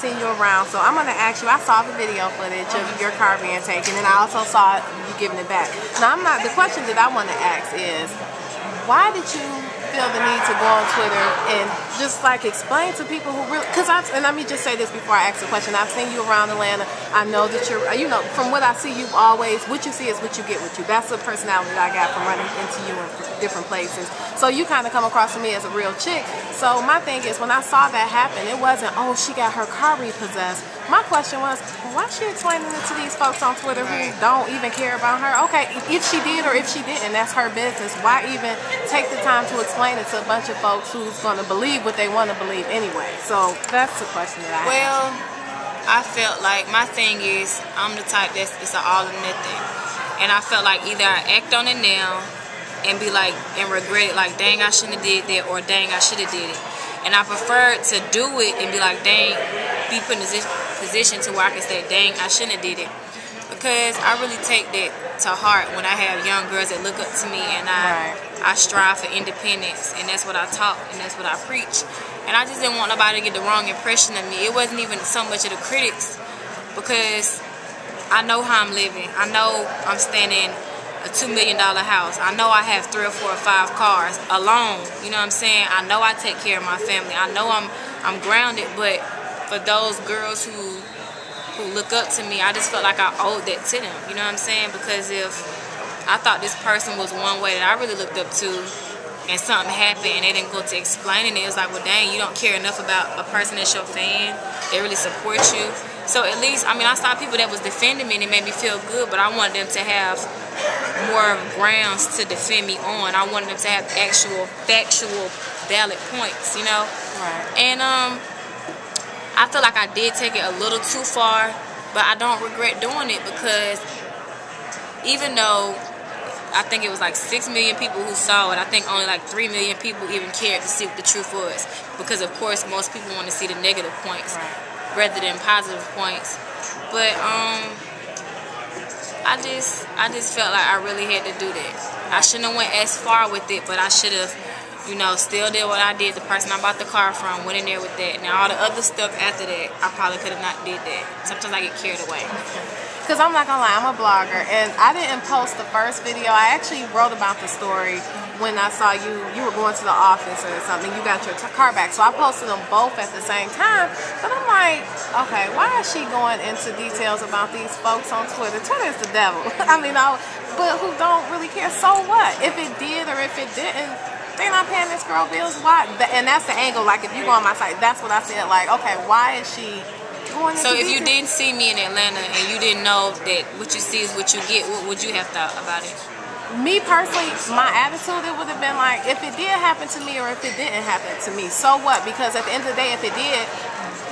Seen you around, so I'm gonna ask you. I saw the video footage of your car being taken, and I also saw you giving it back. Now, I'm not. The question that I want to ask is, why did you feel the need to go on Twitter and just like explain to people who really? Because and let me just say this before I ask the question. I've seen you around Atlanta. I know that you're, from what I see, you've always, what you see is what you get with you. That's the personality that I got from running into you in different places. So you kind of come across to me as a real chick. So my thing is, when I saw that happen, it wasn't, oh, she got her car repossessed. My question was, why is she explaining it to these folks on Twitter who don't even care about her? Okay, if she did or if she didn't, that's her business. Why even take the time to explain it to a bunch of folks who's going to believe what they want to believe anyway? So that's the question that I have. Well, I felt like my thing is, I'm the type that's it's an all or nothing. And I felt like either I act on it now and be like, and regret it, like, dang, I shouldn't have did that, or dang, I should have did it. And I prefer to do it and be like, dang, be put in a position to where I can say, dang, I shouldn't have did it. Because I really take that to heart when I have young girls that look up to me, and I strive for independence, and that's what I taught, and that's what I preach. And I just didn't want nobody to get the wrong impression of me. It wasn't even so much of the critics, because I know how I'm living. I know I'm staying in a $2 million house. I know I have 3 or 4 or 5 cars alone. You know what I'm saying? I know I take care of my family. I know I'm grounded. But for those girls who look up to me, I just felt like I owed that to them. You know what I'm saying? Because if I thought this person was one way that I really looked up to, and something happened and they didn't go to explaining it, it was like, well, dang, you don't care enough about a person that's your fan. They really support you. So at least, I mean, I saw people that was defending me and it made me feel good, but I wanted them to have more grounds to defend me on. I wanted them to have actual, factual, valid points, you know? Right. And I feel like I did take it a little too far, but I don't regret doing it, because even though I think it was like 6 million people who saw it, I think only like 3 million people even cared to see what the truth was, because of course most people want to see the negative points rather than positive points. But I just felt like I really had to do that. I shouldn't have went as far with it, but I should have, still did what I did. The person I bought the car from went in there with that. Now all the other stuff after that, I probably could have not did that. Sometimes I get carried away. Because I'm not gonna lie, I'm a blogger, and I didn't post the first video. I actually wrote about the story when I saw you were going to the office or something. You got your car back, so I posted them both at the same time. But I'm like, okay, why is she going into details about these folks on Twitter? Twitter is the devil. I mean, but who don't really care. So what? If it did or if it didn't, they're not paying this girl bills. Why? And that's the angle. Like, if you go on my site, that's what I said. Like, okay, why is she? So if you didn't see me in Atlanta and you didn't know that what you see is what you get, what would you have thought about it? Me personally, my attitude, it would have been like, if it did happen to me or if it didn't happen to me, so what? Because at the end of the day, if it did,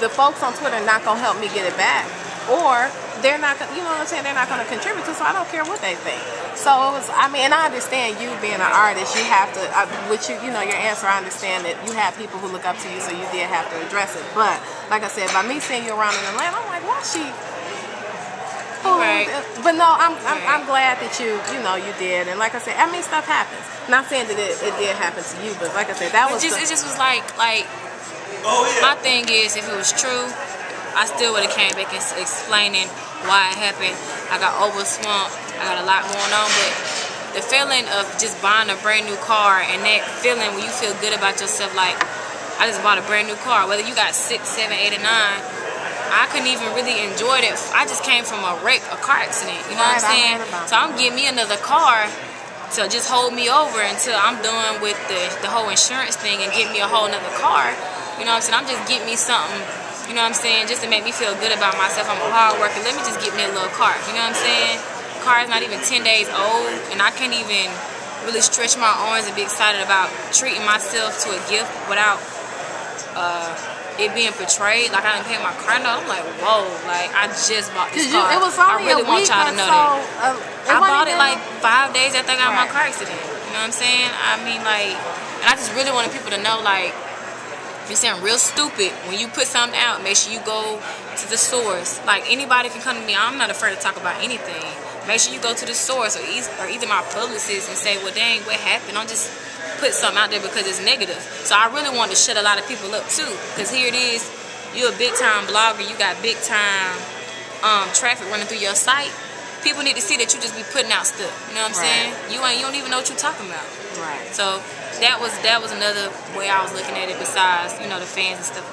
the folks on Twitter are not going to help me get it back. Or they're not, you know what I'm saying, they're not going to contribute to, so I don't care what they think. So it was, I mean, and I understand you being an artist, you have to, your answer, I understand that you have people who look up to you, so you did have to address it. But, like I said, by me seeing you around in Atlanta, I'm like, why she? Right. But no, I'm glad that you did. And like I said, I mean, stuff happens. Not saying that it did happen to you, but like I said, it just was like, my thing is, if it was true, I still would have came back and explaining why it happened. I got overswamped. I got a lot going on, but the feeling of just buying a brand new car and that feeling when you feel good about yourself, like, I just bought a brand new car. Whether you got 6, 7, 8, or 9, I couldn't even really enjoy that. I just came from a wreck, a car accident. You know what I'm saying? So I'm getting me another car to just hold me over until I'm done with the whole insurance thing and get me a whole nother car. You know what I'm saying? I'm just getting me something. You know what I'm saying? Just to make me feel good about myself. I'm a hard worker. Let me just get me a little car. You know what I'm saying? The car is not even 10 days old, and I can't even really stretch my arms and be excited about treating myself to a gift without it being portrayed. Like, I didn't pay my car note. I'm like, whoa, like, I just bought this car. It was only I really want y'all to know that. I bought it like 5 days after I got my car accident. You know what I'm saying? I mean, like, and I just really wanted people to know, like, you sound real stupid. When you put something out, make sure you go to the source. Like, anybody can come to me. I'm not afraid to talk about anything. Make sure you go to the source or either my publicist and say, well, dang, what happened? Don't just put something out there because it's negative. So I really wanted to shut a lot of people up too, because here it is, you're a big time blogger, you got big time traffic running through your site. People need to see that you just be putting out stuff. You know what I'm saying? You don't even know what you're talking about. Right. So that was another way I was looking at it besides, you know, the fans and stuff.